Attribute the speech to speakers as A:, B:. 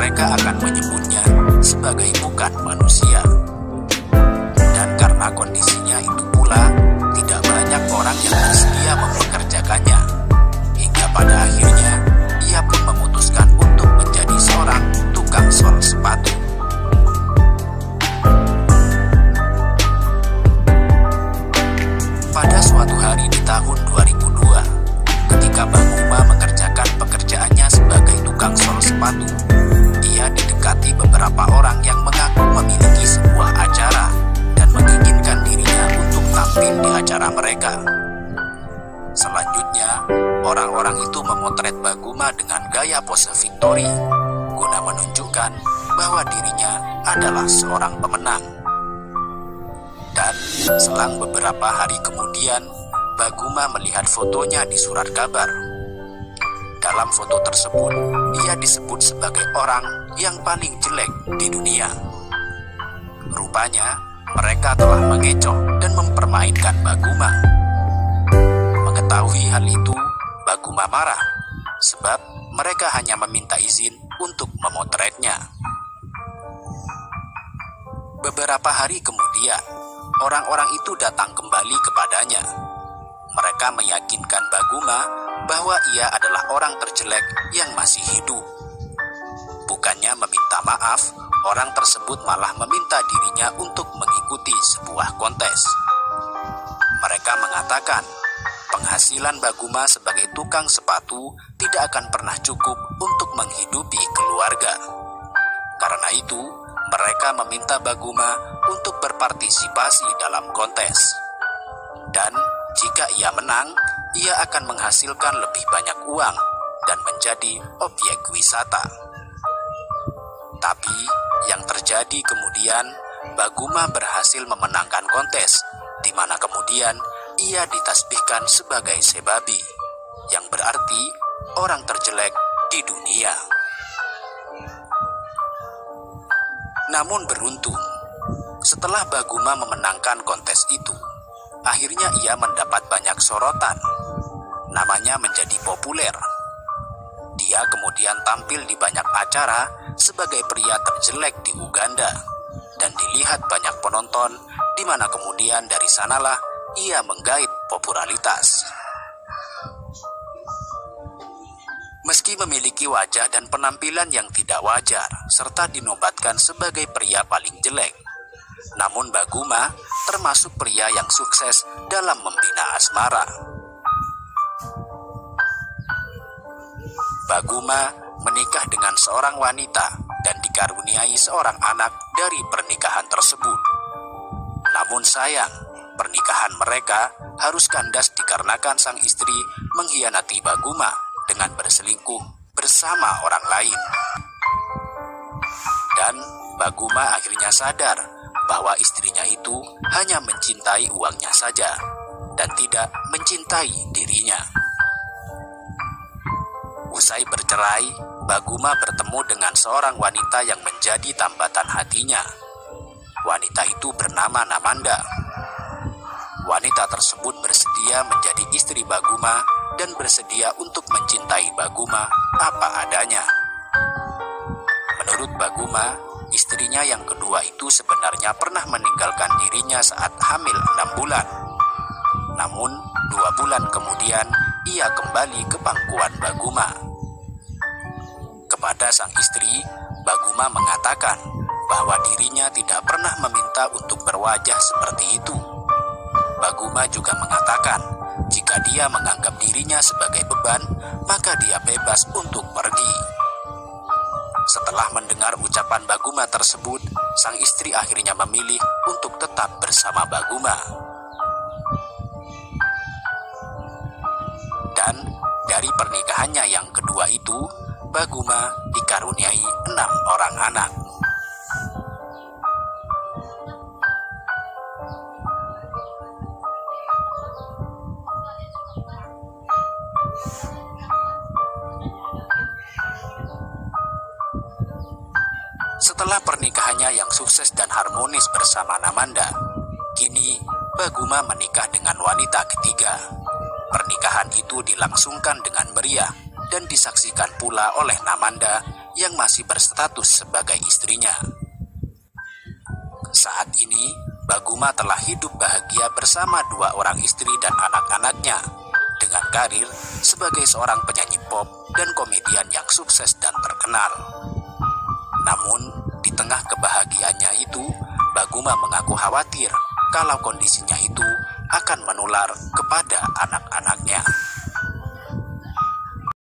A: mereka akan menyebutnya sebagai bukan manusia. Dan karena kondisinya itu pula, tidak banyak orang yang bersedia mempekerjakannya. Hingga pada akhirnya, ia pun memutuskan untuk menjadi seorang tukang sol sepatu. Pada suatu hari di tahun 2002, ketika Baguma mengerjakan pekerjaannya sebagai tukang sol sepatu, dia didekati beberapa orang yang mengaku memiliki sebuah acara dan menginginkan dirinya untuk tampil di acara mereka. Selanjutnya, orang-orang itu memotret Baguma dengan gaya pose victory, guna menunjukkan bahwa dirinya adalah seorang pemenang. Dan selang beberapa hari kemudian, Baguma melihat fotonya di surat kabar. Dalam foto tersebut, ia disebut sebagai orang yang paling jelek di dunia. Rupanya, mereka telah mengecoh dan mempermainkan Baguma. Mengetahui hal itu, Baguma marah, sebab mereka hanya meminta izin untuk memotretnya. Beberapa hari kemudian, orang-orang itu datang kembali kepadanya. Mereka meyakinkan Baguma bahwa ia adalah orang terjelek yang masih hidup. Bukannya meminta maaf, orang tersebut malah meminta dirinya untuk mengikuti sebuah kontes. Mereka mengatakan, penghasilan Baguma sebagai tukang sepatu tidak akan pernah cukup untuk menghidupi keluarga. Karena itu, mereka meminta Baguma untuk berpartisipasi dalam kontes. Dan jika ia menang, ia akan menghasilkan lebih banyak uang dan menjadi objek wisata. Tapi yang terjadi kemudian, Baguma berhasil memenangkan kontes, di mana kemudian ia ditasbihkan sebagai sebabi, yang berarti orang terjelek di dunia. Namun beruntung, setelah Baguma memenangkan kontes itu, akhirnya ia mendapat banyak sorotan. Namanya menjadi populer. Dia kemudian tampil di banyak acara sebagai pria terjelek di Uganda dan dilihat banyak penonton, di mana kemudian dari sanalah ia menggait popularitas. Meski memiliki wajah dan penampilan yang tidak wajar, serta dinobatkan sebagai pria paling jelek, namun Baguma termasuk pria yang sukses dalam membina asmara. Baguma menikah dengan seorang wanita dan dikaruniai seorang anak dari pernikahan tersebut. Namun sayang, pernikahan mereka harus kandas dikarenakan sang istri mengkhianati Baguma dengan berselingkuh bersama orang lain. Dan Baguma akhirnya sadar bahwa istrinya itu hanya mencintai uangnya saja dan tidak mencintai dirinya. Usai bercerai, Baguma bertemu dengan seorang wanita yang menjadi tambatan hatinya. Wanita itu bernama Namanda. Wanita tersebut bersedia menjadi istri Baguma dan bersedia untuk mencintai Baguma apa adanya. Menurut Baguma, istrinya yang kedua itu sebenarnya pernah meninggalkan dirinya saat hamil 6 bulan. Namun 2 bulan kemudian ia kembali ke pangkuan Baguma. Kepada sang istri, Baguma mengatakan bahwa dirinya tidak pernah meminta untuk berwajah seperti itu. Baguma juga mengatakan jika dia menganggap dirinya sebagai beban, maka dia bebas untuk pergi. Setelah mendengar ucapan Baguma tersebut, sang istri akhirnya memilih untuk tetap bersama Baguma. Dan dari pernikahannya yang kedua itu, Baguma dikaruniai 6 orang anak. Setelah pernikahannya yang sukses dan harmonis bersama Namanda, kini Baguma menikah dengan wanita ketiga. Pernikahan itu dilangsungkan dengan meriah dan disaksikan pula oleh Namanda yang masih berstatus sebagai istrinya. Saat ini, Baguma telah hidup bahagia bersama 2 orang istri dan anak-anaknya, dengan karir sebagai seorang penyanyi pop dan komedian yang sukses dan terkenal. Namun, di tengah kebahagiaannya itu, Baguma mengaku khawatir kalau kondisinya itu akan menular kepada anak-anaknya.